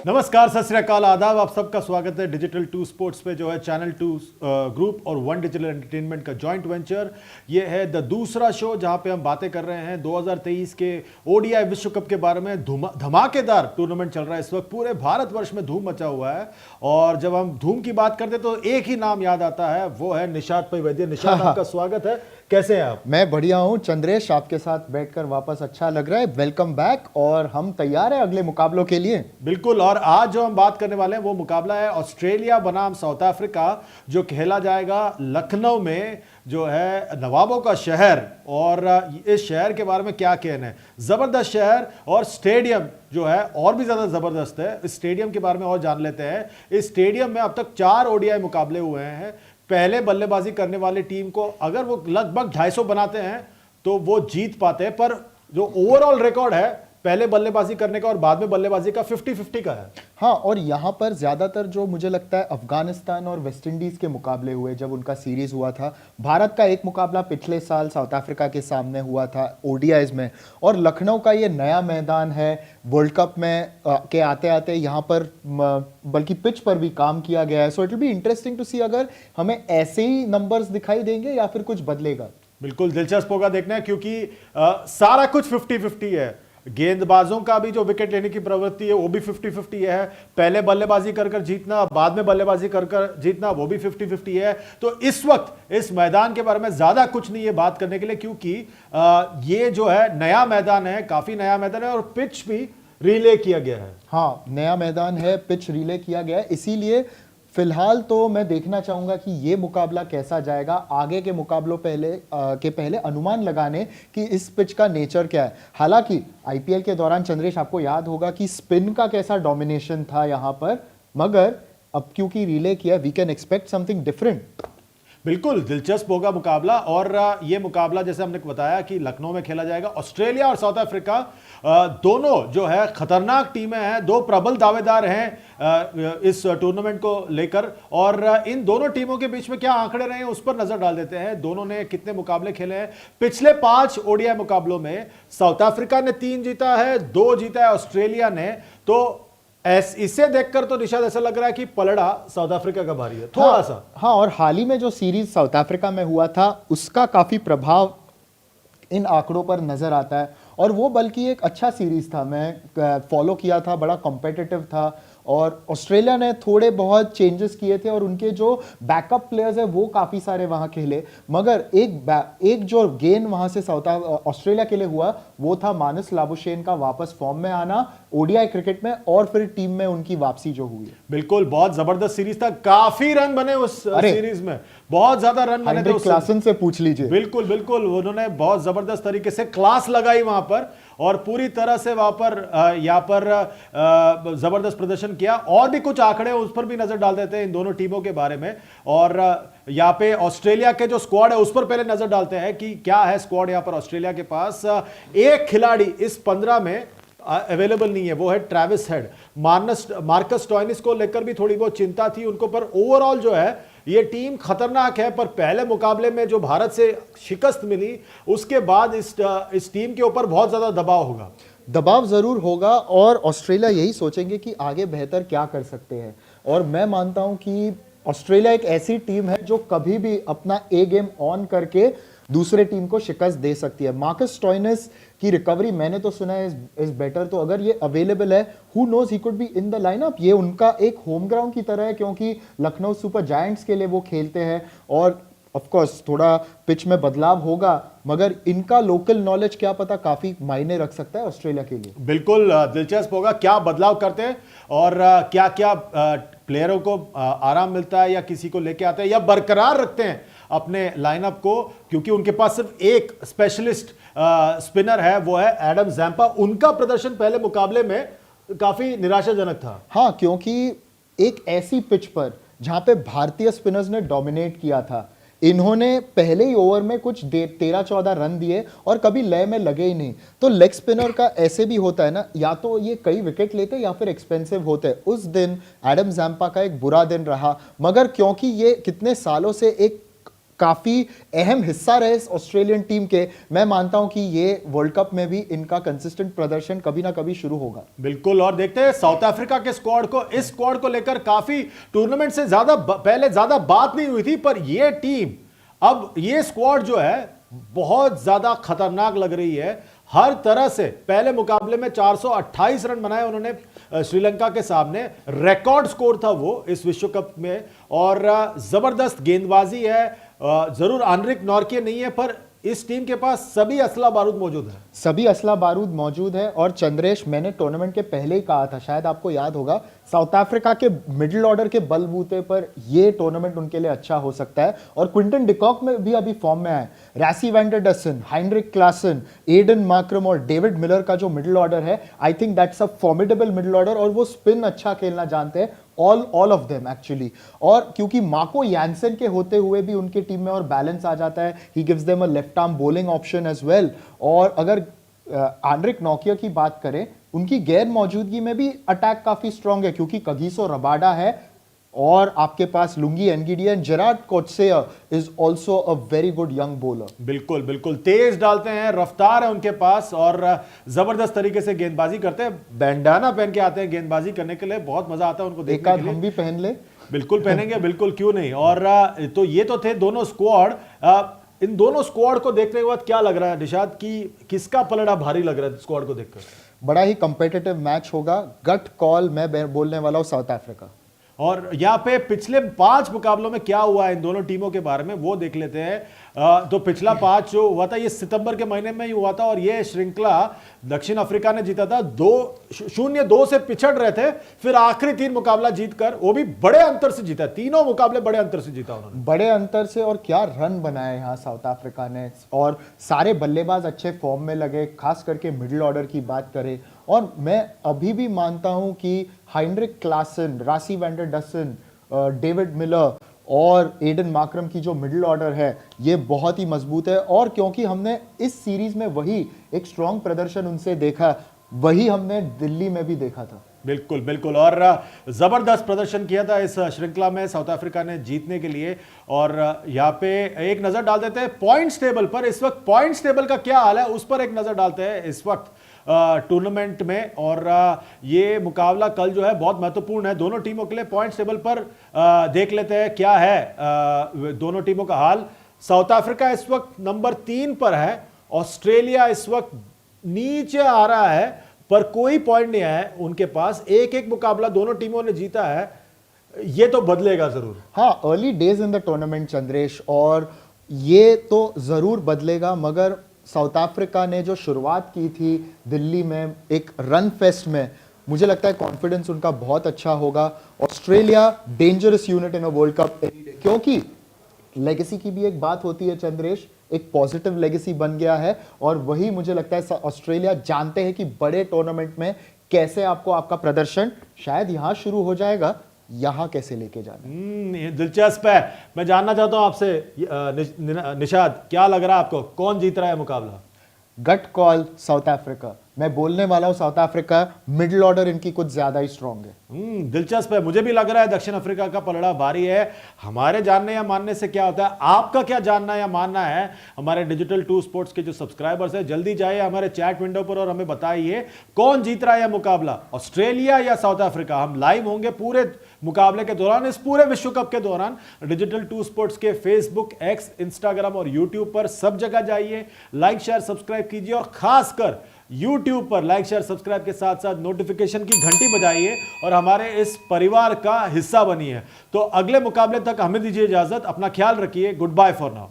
नमस्कार, सत श्री अकाल, आदाब। आप सबका स्वागत है डिजिटल 2 स्पोर्ट्स पे, जो है चैनल 2 ग्रुप और वन डिजिटल एंटरटेनमेंट का जॉइंट वेंचर। ये है द दूसरा शो जहां पे हम बातें कर रहे हैं 2023 के ओडीआई विश्व कप के बारे में। धमाकेदार टूर्नामेंट चल रहा है इस वक्त, पूरे भारतवर्ष में धूम मचा हुआ है। और जब हम धूम की बात करते हैं तो एक ही नाम याद आता है, वो है निशात पै वैद्य। निशात, आपका स्वागत है, कैसे हैं आप? मैं बढ़िया हूं चंद्रेश, आपके साथ बैठकर वापस अच्छा लग रहा है। वेलकम बैक, और हम तैयार हैं अगले मुकाबलों के लिए। बिल्कुल। और आज जो हम बात करने वाले हैं वो मुकाबला है ऑस्ट्रेलिया बनाम साउथ अफ्रीका, जो खेला जाएगा लखनऊ में, जो है नवाबों का शहर। और इस शहर के बारे में क्या कहना है, जबरदस्त शहर। और स्टेडियम जो है और भी ज्यादा जबरदस्त है। इस स्टेडियम के बारे में और जान लेते हैं। इस स्टेडियम में अब तक 4 ओडीआई मुकाबले हुए हैं। पहले बल्लेबाजी करने वाली टीम को अगर वो लगभग 250 बनाते हैं तो वो जीत पाते हैं, पर जो ओवरऑल रिकॉर्ड है पहले बल्लेबाजी करने का और बाद में बल्लेबाजी का 50-50 का है। हाँ, और यहाँ पर ज्यादातर जो मुझे लगता है अफगानिस्तान और वेस्ट इंडीज के मुकाबले हुए जब उनका सीरीज हुआ था। भारत का एक मुकाबला पिछले साल साउथ अफ्रीका के सामने हुआ था ओडीआईज में। और लखनऊ का ये नया मैदान है, वर्ल्ड कप में के आते आते यहाँ पर बल्कि पिच पर भी काम किया गया है। So it will be interesting to see अगर हमें ऐसे ही नंबर्स दिखाई देंगे या फिर कुछ बदलेगा। बिल्कुल दिलचस्प होगा देखना है, क्योंकि सारा कुछ 50-50 है। गेंदबाजों का भी जो विकेट लेने की प्रवृत्ति है वो भी 50-50 है। पहले बल्लेबाजी कर जीतना, बाद में बल्लेबाजी कर जीतना, वो भी 50-50 है। तो इस वक्त इस मैदान के बारे में ज्यादा कुछ नहीं है बात करने के लिए, क्योंकि ये जो है नया मैदान है, काफी नया मैदान है। और पिच भी रिले किया गया है। हाँ, नया मैदान है, पिच रिले किया गया है। इसीलिए फिलहाल तो मैं देखना चाहूंगा कि ये मुकाबला कैसा जाएगा। आगे के मुकाबलों पहले अनुमान लगाने कि इस पिच का नेचर क्या है। हालांकि आईपीएल के दौरान चंद्रेश, आपको याद होगा कि स्पिन का कैसा डोमिनेशन था यहां पर, मगर अब क्योंकि रिले किया, we can expect something different. बिल्कुल दिलचस्प होगा मुकाबला। और ये मुकाबला जैसे हमने बताया कि लखनऊ में खेला जाएगा। ऑस्ट्रेलिया और साउथ अफ्रीका दोनों जो है खतरनाक टीमें हैं, दो प्रबल दावेदार हैं इस टूर्नामेंट को लेकर। और इन दोनों टीमों के बीच में क्या आंकड़े रहे हैं उस पर नजर डाल देते हैं। दोनों ने कितने मुकाबले खेले हैं। पिछले 5 ओडीआई मुकाबलों में साउथ अफ्रीका ने 3 जीता है, 2 जीता है ऑस्ट्रेलिया ने। तो इसे देखकर तो निशाद ऐसा लग रहा है कि पलड़ा साउथ अफ्रीका का भारी है थोड़ा सा। हाँ, और हाल ही में जो सीरीज साउथ अफ्रीका में हुआ था उसका काफी प्रभाव इन आंकड़ों पर नजर आता है। और वो बल्कि एक अच्छा सीरीज था, मैं फॉलो किया था, बड़ा कॉम्पिटिटिव था। और ऑस्ट्रेलिया ने थोड़े बहुत चेंजेस किए थे और उनके जो बैकअप प्लेयर्स है वो काफ़ी सारे वहाँ खेले। मगर एक जो गेन वहाँ से ऑस्ट्रेलिया के लिए हुआ वो था मानस लाबुशेन का वापस फॉर्म में आना ओडीआई क्रिकेट में, और फिर टीम में उनकी वापसी जो हुई। बिल्कुल, बहुत जबरदस्त सीरीज था। काफी रन बने उस सीरीज में, बहुत ज्यादा रन बने थे। उस क्लासन से पूछ लीजिए। बिल्कुल बिल्कुल, उन्होंने बहुत जबरदस्त तरीके से क्लास लगाई वहां पर और पूरी तरह से वहां पर यहाँ पर जबरदस्त प्रदर्शन किया। और भी कुछ आंकड़े उस पर भी नजर डाल देते हैं इन दोनों टीमों के बारे में। और यहाँ पे ऑस्ट्रेलिया के जो स्क्वाड है उस पर पहले नजर डालते हैं कि क्या है स्क्वाड यहाँ पर ऑस्ट्रेलिया के पास। एक खिलाड़ी इस 15 में अवेलेबल नहीं है, वो है ट्रेविस हेड। मार्कस स्टोइनिस को लेकर भी थोड़ी बहुत चिंता थी उनको, पर ओवरऑल जो है ये टीम खतरनाक है। पर पहले मुकाबले में जो भारत से शिकस्त मिली उसके बाद इस टीम के ऊपर बहुत ज्यादा दबाव होगा। दबाव जरूर होगा और ऑस्ट्रेलिया यही सोचेंगे कि आगे बेहतर क्या कर सकते हैं। और मैं मानता हूं कि ऑस्ट्रेलिया एक ऐसी टीम है जो कभी भी अपना ए गेम ऑन करके दूसरे टीम को शिकस्त दे सकती है। मार्कस स्टोइनिस की रिकवरी मैंने तो सुना है इज बेटर, तो अगर ये अवेलेबल है, who knows he could be in the lineup. ये उनका एक होम ग्राउंड की तरह है, क्योंकि लखनऊ सुपर जायंट्स के लिए वो खेलते हैं। और ऑफ कोर्स थोड़ा पिच में बदलाव होगा, मगर इनका लोकल नॉलेज क्या पता काफी मायने रख सकता है ऑस्ट्रेलिया के लिए। बिल्कुल दिलचस्प होगा क्या बदलाव करते हैं और क्या क्या प्लेयरों को आराम मिलता है या किसी को लेके आते हैं या बरकरार रखते हैं अपने लाइनअप को, क्योंकि उनके पास सिर्फ एक स्पेशलिस्ट स्पिनर है, वो है एडम जैम्पा। उनका प्रदर्शन पहले मुकाबले में काफी निराशाजनक था। हाँ, क्योंकि एक ऐसी पिच पर जहां पे भारतीय स्पिनर्स ने डोमिनेट किया था, इन्होंने पहले ही ओवर में कुछ 13-14 रन दिए और कभी लय में लगे ही नहीं। तो लेग स्पिनर का ऐसे भी होता है ना, या तो ये कई विकेट लेते या फिर एक्सपेंसिव होते। उस दिन एडम जैम्पा का एक बुरा दिन रहा, मगर क्योंकि ये कितने सालों से एक काफी अहम हिस्सा रहे इस ऑस्ट्रेलियन टीम के। मैं मानता हूं कि ये वर्ल्ड कप में भी इनका कंसिस्टेंट प्रदर्शन कभी ना कभी शुरू होगा। बिल्कुल। और देखते हैं साउथ अफ्रीका के स्क्वाड को, इस स्क्वाड को लेकर काफी टूर्नामेंट से पहले ज्यादा बात नहीं हुई थी, पर ये टीम, अब ये स्क्वाड जो है बहुत ज्यादा खतरनाक लग रही है हर तरह से। पहले मुकाबले में 428 रन बनाए उन्होंने श्रीलंका के सामने, रिकॉर्ड स्कोर था वो इस विश्व कप में, और जबरदस्त गेंदबाजी है। जरूर आंद्रिक नॉर्के नहीं है, पर इस टीम के पास सभी असला बारूद मौजूद है। सभी असला बारूद मौजूद है। और चंद्रेश, मैंने टूर्नामेंट के पहले ही कहा था, शायद आपको याद होगा, साउथ अफ्रीका के मिडिल ऑर्डर के बलबूते पर यह टूर्नामेंट उनके लिए अच्छा हो सकता है। और क्विंटन डिकॉक में भी अभी फॉर्म में है। Rassie van der Dussen, Heinrich Klaasen, Aiden Markram और डेविड मिलर का जो मिडिल ऑर्डर है, I think that's a formidable middle order. और वो स्पिन अच्छा खेलना जानते हैं, ऑल ऑफ देम एक्चुअली। और क्योंकि मार्को यानसन के होते हुए भी उनकी टीम में और बैलेंस आ जाता है, he gives them a left arm bowling option as well. और अगर आंद्रिक नॉकिया की बात करें, उनकी गैर मौजूदगी में भी अटैक काफी स्ट्रांग है, क्योंकि कगिसो रबाडा है और आपके पास Lungi Ngidi and Gerald Coetzee is also a very good young bowler. बिल्कुल बिल्कुल, तेज डालते हैं, रफ्तार है उनके पास और जबरदस्त तरीके से गेंदबाजी करते हैं। बैंडाना पहन के आते हैं गेंदबाजी करने के लिए, बहुत मजा आता है उनको देखने के लिए। हम भी पहन ले। बिल्कुल पहनेंगे, बिल्कुल, क्यों नहीं। और तो ये तो थे दोनों स्क्वाड। इन दोनों स्क्वाड को देखने के बाद क्या लग रहा है निशाद की किसका पलड़ा भारी लग रहा है स्क्वाड को देखकर? बड़ा ही कंपेटिटिव मैच होगा। गट कॉल मैं बोलने वाला हूं साउथ अफ्रीका। और यहाँ पे पिछले 5 मुकाबलों में क्या हुआ है इन दोनों टीमों के बारे में वो देख लेते हैं। तो पिछला 5 जो हुआ था ये सितंबर के महीने में ही हुआ था, और ये श्रृंखला दक्षिण अफ्रीका ने जीता था। 2-0 से पिछड़ रहे थे, फिर आखिरी 3 मुकाबला जीतकर, वो भी बड़े अंतर से जीता। तीनों मुकाबले बड़े अंतर से जीता उन्होंने, बड़े अंतर से। और क्या रन बनाए यहाँ साउथ अफ्रीका ने, और सारे बल्लेबाज अच्छे फॉर्म में लगे, खास करके मिडिल ऑर्डर की बात करें। और मैं अभी भी मानता हूं कि हाइनरिक क्लासन, रासी वैंडर डसन, डेविड मिलर और एडन मार्क्रम की जो मिडिल ऑर्डर है ये बहुत ही मजबूत है। और क्योंकि हमने इस सीरीज में वही एक स्ट्रॉन्ग प्रदर्शन उनसे देखा, वही हमने दिल्ली में भी देखा था। बिल्कुल बिल्कुल। और जबरदस्त प्रदर्शन किया था इस श्रृंखला में साउथ अफ्रीका ने जीतने के लिए। और यहाँ पे एक नजर डाल देते हैं पॉइंट्स टेबल पर। इस वक्त पॉइंट्स टेबल का क्या हाल है उस पर एक नजर डालते हैं इस वक्त टूर्नामेंट में। और ये मुकाबला कल जो है बहुत महत्वपूर्ण है दोनों टीमों के लिए। पॉइंट्स टेबल पर देख लेते हैं क्या है दोनों टीमों का हाल। साउथ अफ्रीका इस वक्त नंबर 3 पर है, ऑस्ट्रेलिया इस वक्त नीचे आ रहा है, पर कोई पॉइंट नहीं है उनके पास। एक मुकाबला दोनों टीमों ने जीता है, ये तो बदलेगा जरूर। हाँ, early days in the tournament Chandresh, और ये तो जरूर बदलेगा। मगर साउथ अफ्रीका ने जो शुरुआत की थी दिल्ली में एक रन फेस्ट में, मुझे लगता है कॉन्फिडेंस उनका बहुत अच्छा होगा। Australia dangerous unit in a world cup, क्योंकि लेगेसी की भी एक बात होती है चंद्रेश, एक पॉजिटिव लेगेसी बन गया है। और वही मुझे लगता है ऑस्ट्रेलिया जानते हैं कि बड़े टूर्नामेंट में कैसे आपको आपका प्रदर्शन शायद यहां शुरू हो जाएगा, यहां कैसे लेके जाना। दिलचस्प है। मैं जानना चाहता हूं आपसे निशाद, क्या लग रहा है आपको, कौन जीत रहा है मुकाबला? गट कॉल साउथ अफ्रीका। मैं बोलने वाला हूं साउथ अफ्रीका। मिडिल ऑर्डर इनकी कुछ ज्यादा ही स्ट्रांग है। दिलचस्प है। मुझे भी लग रहा है दक्षिण अफ्रीका का पलड़ा भारी है। हमारे जानने या मानने से क्या होता है, आपका क्या जानना या मानना है? हमारे डिजिटल 2 स्पोर्ट्स के जो सब्सक्राइबर्स है, जल्दी जाइए हमारे चैट विंडो पर और हमें बताइए कौन जीत रहा है यह मुकाबला, ऑस्ट्रेलिया या साउथ अफ्रीका। हम लाइव होंगे पूरे मुकाबले के दौरान, इस पूरे विश्व कप के दौरान। डिजिटल 2 स्पोर्ट्स के फेसबुक, एक्स, इंस्टाग्राम और यूट्यूब पर सब जगह जाइए, लाइक शेयर सब्सक्राइब कीजिए, और खासकर YouTube पर लाइक शेयर सब्सक्राइब के साथ साथ नोटिफिकेशन की घंटी बजाइए और हमारे इस परिवार का हिस्सा बनिए। तो अगले मुकाबले तक हमें दीजिए इजाजत, अपना ख्याल रखिए। Good bye for now.